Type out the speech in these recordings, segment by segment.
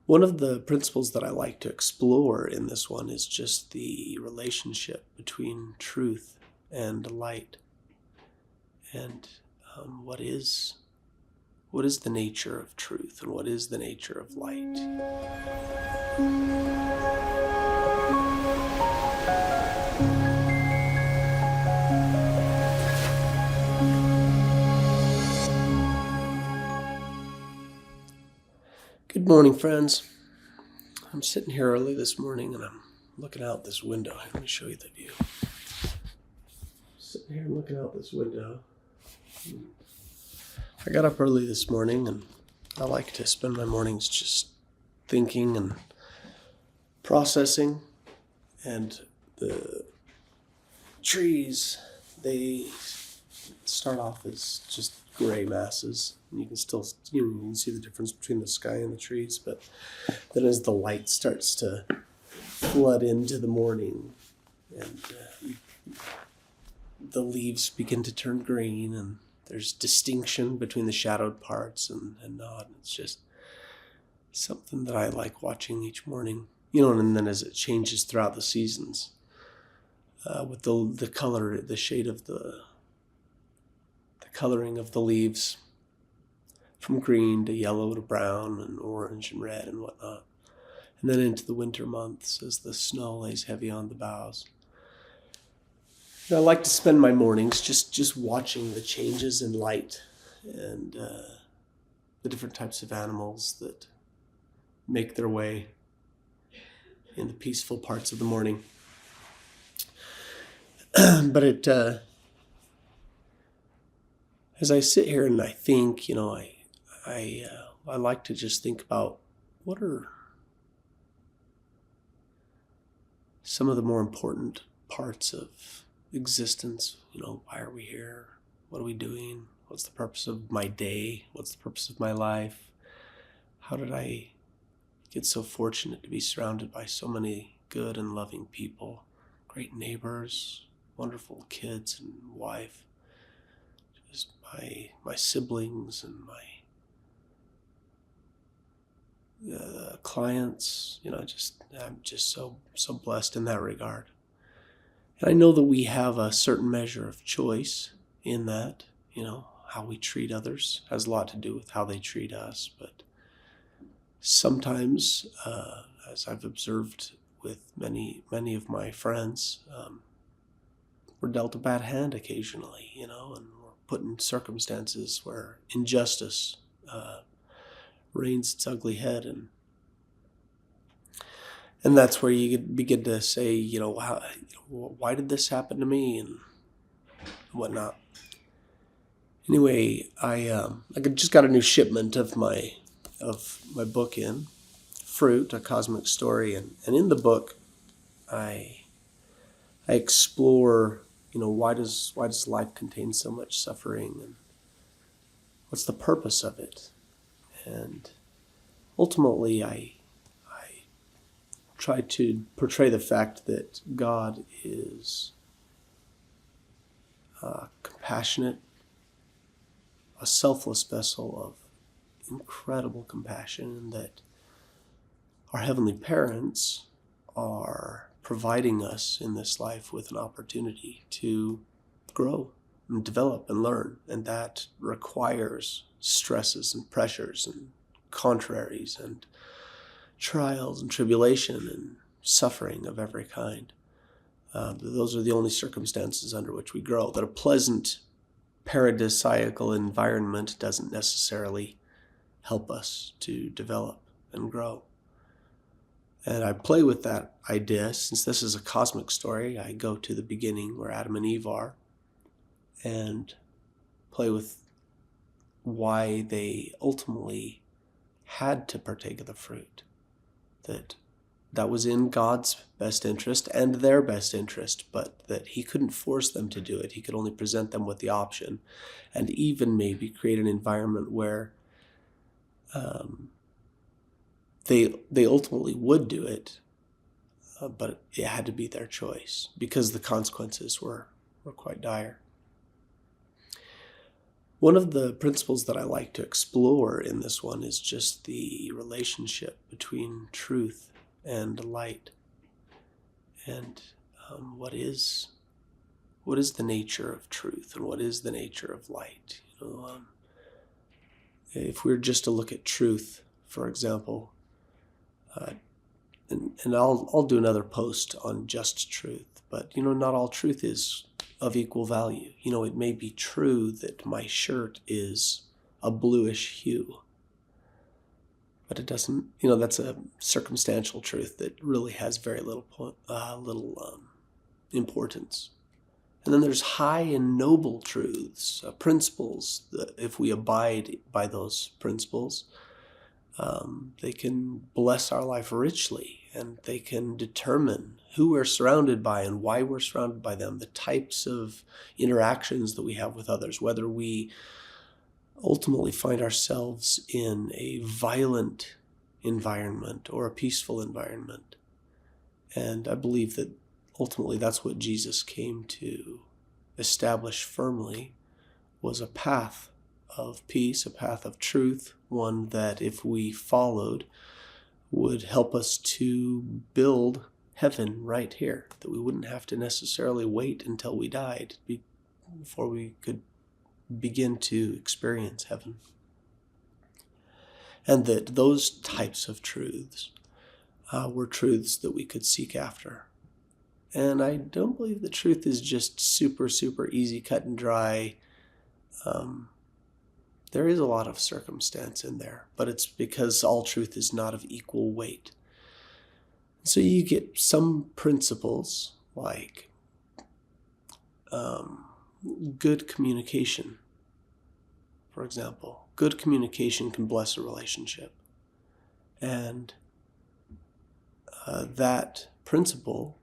One of the principles that I like to explore in this one is just the relationship between truth and light, and what is the nature of truth and what is the nature of light. Good morning, friends. I'm sitting here early this morning and I'm looking out this window. Let me show you the view. Sitting here looking out this window. I got up early this morning and I like to spend my mornings just thinking and processing. And the trees, they start off as just gray masses. And you can still you can see the difference between the sky and the trees. But then as the light starts to flood into the morning and the leaves begin to turn green and there's distinction between the shadowed parts and not. It's just something that I like watching each morning. And then as it changes throughout the seasons, with the color, the shade of the coloring of the leaves from green to yellow to brown and orange and red and whatnot. And then into the winter months as the snow lays heavy on the boughs. I like to spend my mornings just watching the changes in light and the different types of animals that make their way in the peaceful parts of the morning. But as I sit here and I think, I like to just think about what are some of the more important parts of existence. Why are we here? What are we doing? What's the purpose of my day? What's the purpose of my life? How did I get so fortunate to be surrounded by so many good and loving people, great neighbors, wonderful kids and wife, just my siblings and my clients. I'm just so blessed in that regard. And I know that we have a certain measure of choice in that. How we treat others has a lot to do with how they treat us. But sometimes, as I've observed with many of my friends, we're dealt a bad hand occasionally, and we're put in circumstances where injustice reigns its ugly head, and that's where you begin to say, why did this happen to me and whatnot. Anyway, I just got a new shipment of my book in, Fruit, A Cosmic Story, and in the book, I explore, why does life contain so much suffering, and what's the purpose of it, and ultimately, I try to portray the fact that God is compassionate, a selfless vessel of incredible compassion, and that our heavenly parents are providing us in this life with an opportunity to grow and develop and learn, and that requires stresses and pressures and contraries and trials and tribulation and suffering of every kind. Those are the only circumstances under which we grow. That a pleasant paradisiacal environment doesn't necessarily help us to develop and grow. And I play with that idea. Since this is a cosmic story, I go to the beginning where Adam and Eve are and play with why they ultimately had to partake of the fruit. That was in God's best interest and their best interest, but that he couldn't force them to do it. He could only present them with the option, and even maybe create an environment where they ultimately would do it, but it had to be their choice because the consequences were quite dire. One of the principles that I like to explore in this one is just the relationship between truth and light, and what is the nature of truth and what is the nature of light. If we were just to look at truth, for example, and I'll do another post on just truth, but not all truth is of equal value. It may be true that my shirt is a bluish hue, but it doesn't, that's a circumstantial truth that really has very little importance. And then there's high and noble truths, principles that if we abide by those principles, they can bless our life richly, and they can determine who we're surrounded by and why we're surrounded by them, the types of interactions that we have with others, whether we ultimately find ourselves in a violent environment or a peaceful environment. And I believe that ultimately that's what Jesus came to establish firmly, was a path of peace, a path of truth, one that if we followed would help us to build heaven right here, that we wouldn't have to necessarily wait until we died before we could begin to experience heaven. And that those types of truths were truths that we could seek after. And I don't believe the truth is just super, super easy, cut and dry. There is a lot of circumstance in there, but it's because all truth is not of equal weight. So you get some principles like good communication, for example. Good communication can bless a relationship. And that principle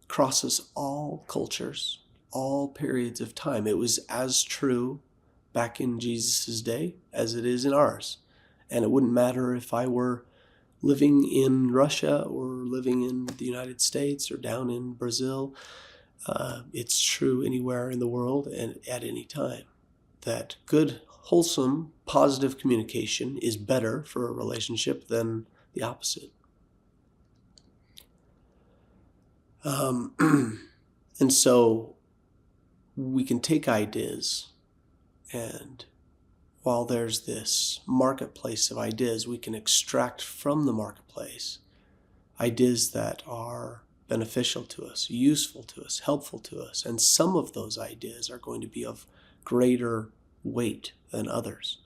crosses all cultures, all periods of time. It was as true back in Jesus' day as it is in ours. And it wouldn't matter if I were living in Russia or living in the United States or down in Brazil. It's true anywhere in the world and at any time. That good, wholesome, positive communication is better for a relationship than the opposite. And so we can take ideas, and while there's this marketplace of ideas, we can extract from the marketplace ideas that are beneficial to us, useful to us, helpful to us. And some of those ideas are going to be of greater weight than others.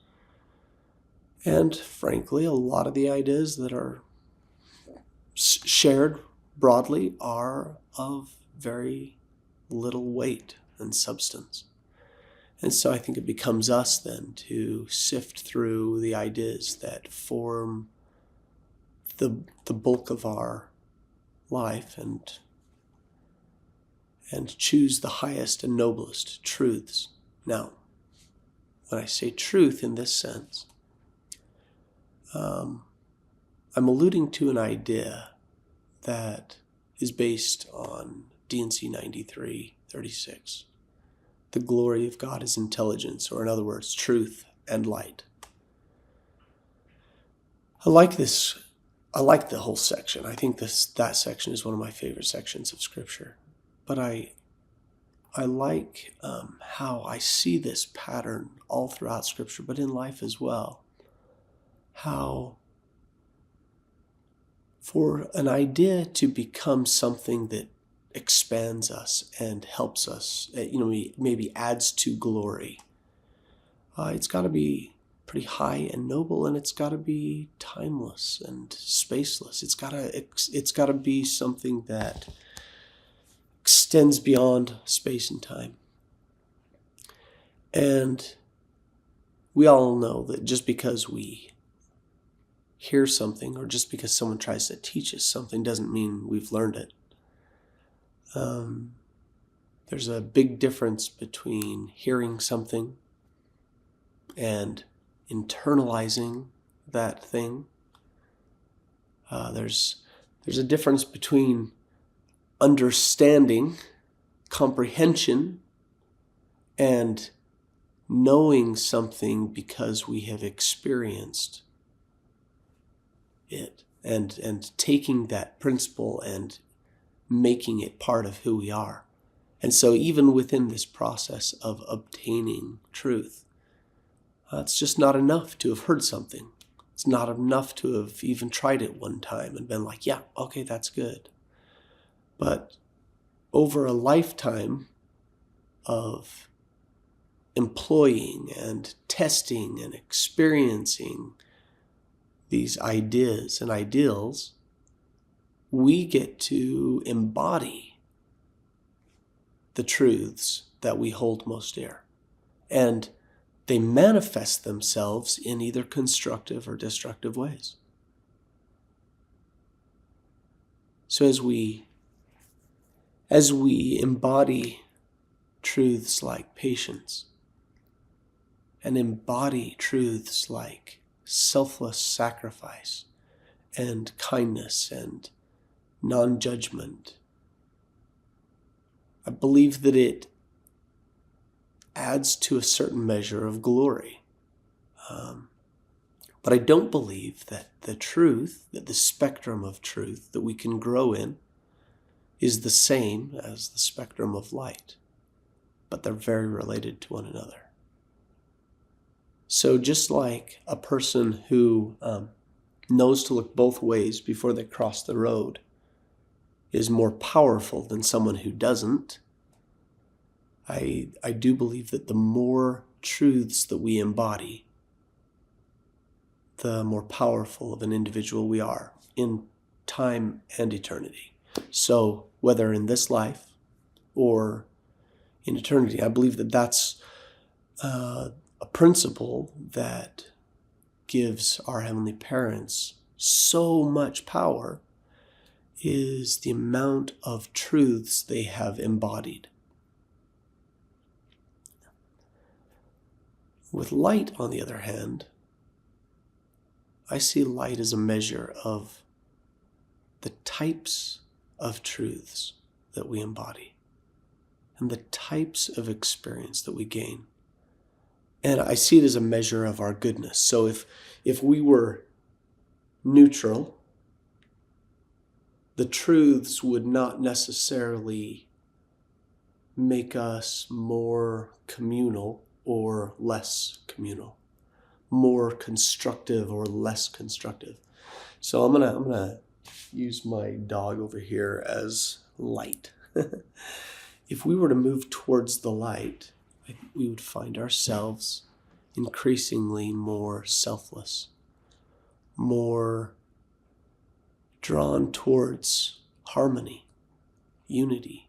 And frankly, a lot of the ideas that are shared broadly are of very little weight and substance. And so I think it becomes us then to sift through the ideas that form the bulk of our life and choose the highest and noblest truths. Now, when I say truth in this sense, I'm alluding to an idea that is based on D&C 93:36. The glory of God is intelligence, or in other words, truth and light. I like this. I like the whole section. I think that section is one of my favorite sections of Scripture. But I like how I see this pattern all throughout Scripture, but in life as well. How for an idea to become something that expands us and helps us, maybe adds to glory, it's got to be pretty high and noble, and it's got to be timeless and spaceless. It's got to be something that extends beyond space and time. And we all know that just because we hear something, or just because someone tries to teach us something, doesn't mean we've learned it. There's a big difference between hearing something and internalizing that thing. There's a difference between understanding, comprehension, and knowing something because we have experienced it, and taking that principle and making it part of who we are. And so even within this process of obtaining truth, it's just not enough to have heard something. It's not enough to have even tried it one time and been like, yeah, okay, that's good. But over a lifetime of employing and testing and experiencing these ideas and ideals, we get to embody the truths that we hold most dear. And they manifest themselves in either constructive or destructive ways. So as we embody truths like patience, and embody truths like selfless sacrifice and kindness and non-judgment, I believe that it adds to a certain measure of glory. But I don't believe that the spectrum of truth that we can grow in is the same as the spectrum of light, but they're very related to one another. So just like a person who knows to look both ways before they cross the road is more powerful than someone who doesn't, I do believe that the more truths that we embody, the more powerful of an individual we are in time and eternity. So whether in this life or in eternity, I believe that that's a principle that gives our heavenly parents so much power, is the amount of truths they have embodied. With light, on the other hand, I see light as a measure of the types of truths that we embody and the types of experience that we gain. And I see it as a measure of our goodness. So if we were neutral, the truths would not necessarily make us more communal or less communal, more constructive or less constructive. So I'm gonna use my dog over here as light. If we were to move towards the light, I think we would find ourselves increasingly more selfless, more drawn towards harmony, unity,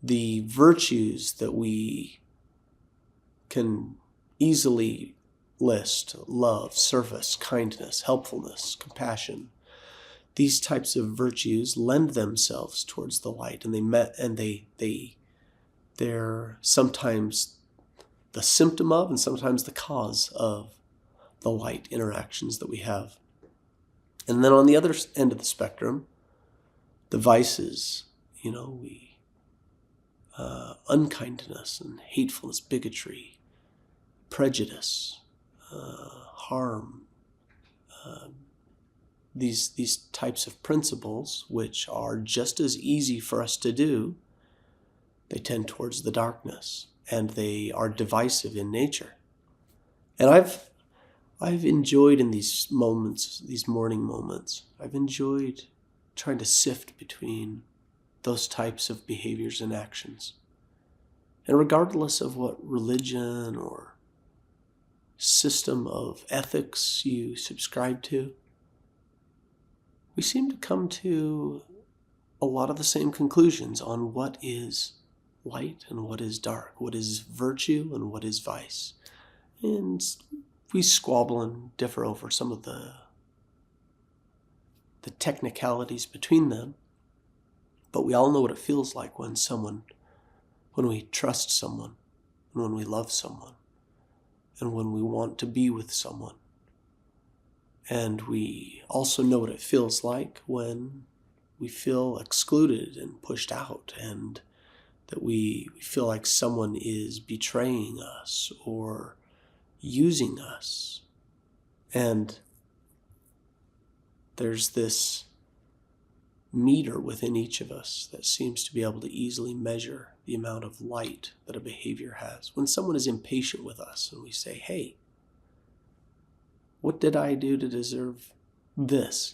the virtues that we can easily list: love, service, kindness, helpfulness, compassion. These types of virtues lend themselves towards the light, and they're sometimes the symptom of and sometimes the cause of the light interactions that we have. And then on the other end of the spectrum, the vices, unkindness and hatefulness, bigotry, prejudice, harm, these types of principles, which are just as easy for us to do, they tend towards the darkness, and they are divisive in nature. And I've enjoyed in these moments, these morning moments, I've enjoyed trying to sift between those types of behaviors and actions. And regardless of what religion or system of ethics you subscribe to, we seem to come to a lot of the same conclusions on what is light and what is dark, what is virtue and what is vice. And we squabble and differ over some of the technicalities between them, but we all know what it feels like when we trust someone, and when we love someone, and when we want to be with someone. And we also know what it feels like when we feel excluded and pushed out, and that we feel like someone is betraying us or using us. And there's this meter within each of us that seems to be able to easily measure the amount of light that a behavior has. When someone is impatient with us and we say, hey, what did I do to deserve this?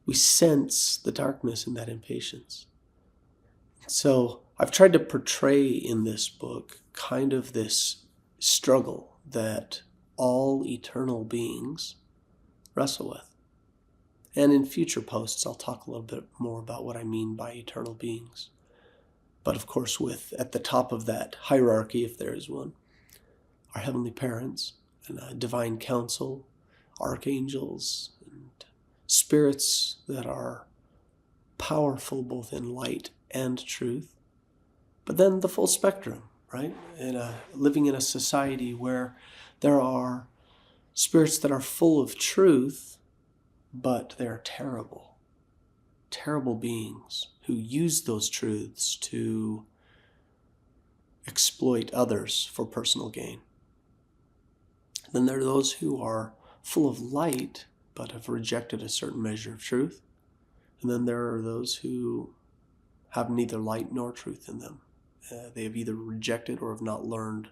We sense the darkness in that impatience. So I've tried to portray in this book kind of this struggle that all eternal beings wrestle with. And in future posts, I'll talk a little bit more about what I mean by eternal beings. But of course, at the top of that hierarchy, if there is one, our heavenly parents and divine council, archangels, and spirits that are powerful both in light and truth. But then the full spectrum, right? Living in a society where there are spirits that are full of truth, but they're terrible, terrible beings who use those truths to exploit others for personal gain. Then there are those who are full of light, but have rejected a certain measure of truth. And then there are those who have neither light nor truth in them. They have either rejected or have not learned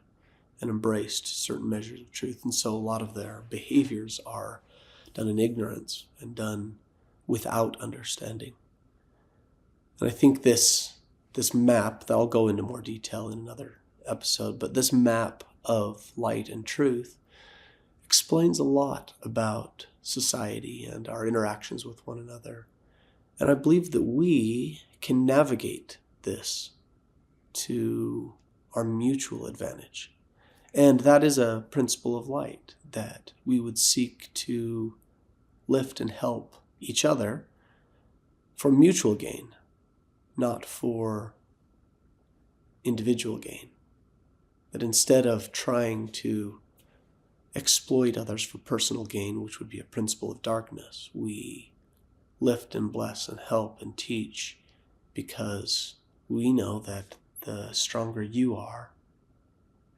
and embraced certain measures of truth. And so a lot of their behaviors are done in ignorance and done without understanding. And I think this map, that I'll go into more detail in another episode, but this map of light and truth explains a lot about society and our interactions with one another. And I believe that we can navigate this to our mutual advantage. And that is a principle of light, that we would seek to lift and help each other for mutual gain, not for individual gain. That instead of trying to exploit others for personal gain, which would be a principle of darkness, we lift and bless and help and teach because we know that the stronger you are,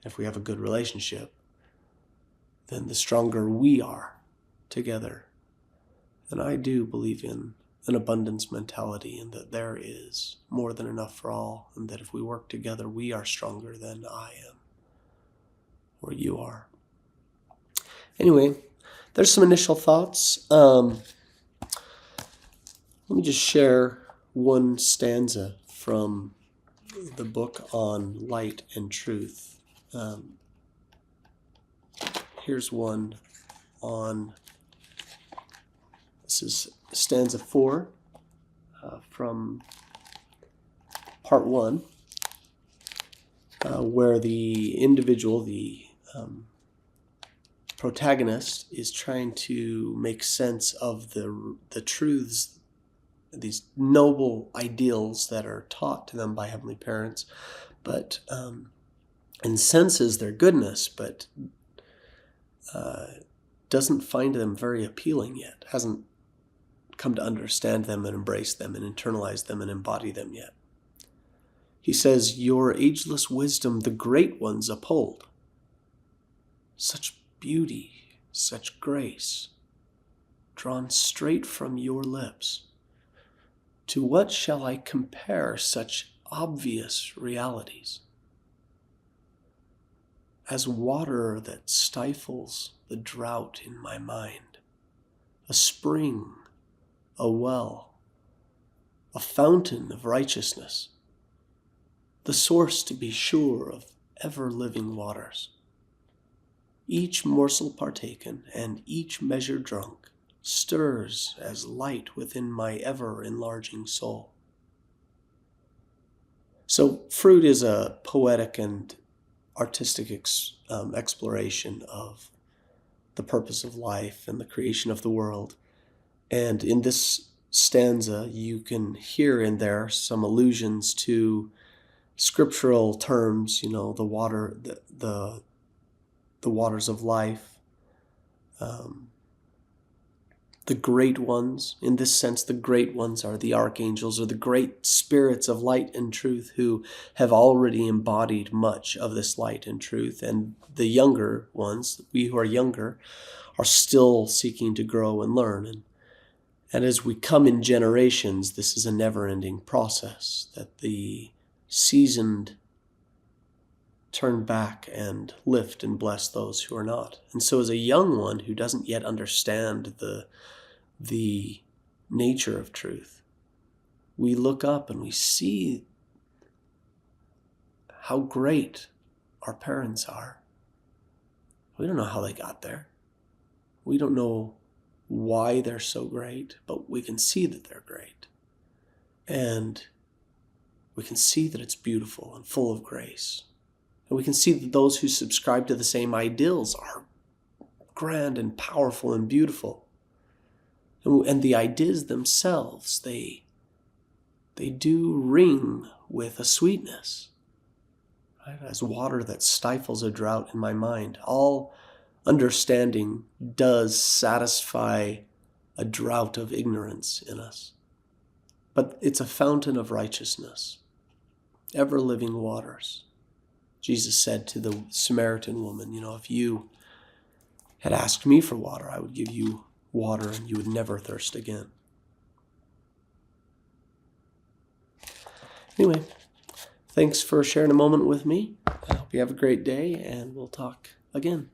if we have a good relationship, then the stronger we are together. And I do believe in an abundance mentality, and that there is more than enough for all, and that if we work together, we are stronger than I am or you are. Anyway, there's some initial thoughts. Let me just share one stanza from the book on light and truth. Here's one on, this is stanza 4 from part 1, where the individual, the protagonist, is trying to make sense of the truths, these noble ideals that are taught to them by heavenly parents, but and senses their goodness, but doesn't find them very appealing yet, hasn't come to understand them and embrace them and internalize them and embody them yet. He says, "Your ageless wisdom the great ones uphold. Such beauty, such grace, drawn straight from your lips. To what shall I compare such obvious realities? As water that stifles the drought in my mind, a spring, a well, a fountain of righteousness, the source, to be sure, of ever-living waters. Each morsel partaken and each measure drunk stirs as light within my ever-enlarging soul." So fruit is a poetic and artistic exploration of the purpose of life and the creation of the world. And in this stanza, you can hear in there some allusions to scriptural terms, the water, the waters of life, the great ones. In this sense, the great ones are the archangels, or the great spirits of light and truth who have already embodied much of this light and truth. And the younger ones, we who are younger, are still seeking to grow and learn. And as we come in generations, this is a never-ending process, that the seasoned turn back and lift and bless those who are not. And so as a young one who doesn't yet understand the nature of truth, we look up and we see how great our parents are. We don't know how they got there. We don't know why they're so great, but we can see that they're great. And we can see that it's beautiful and full of grace. And we can see that those who subscribe to the same ideals are grand and powerful and beautiful. And the ideas themselves, they do ring with a sweetness, right? As water that stifles a drought in my mind. All understanding does satisfy a drought of ignorance in us. But it's a fountain of righteousness, ever-living waters. Jesus said to the Samaritan woman, if you had asked me for water, I would give you water and you would never thirst again. Anyway, thanks for sharing a moment with me. I hope you have a great day, and we'll talk again.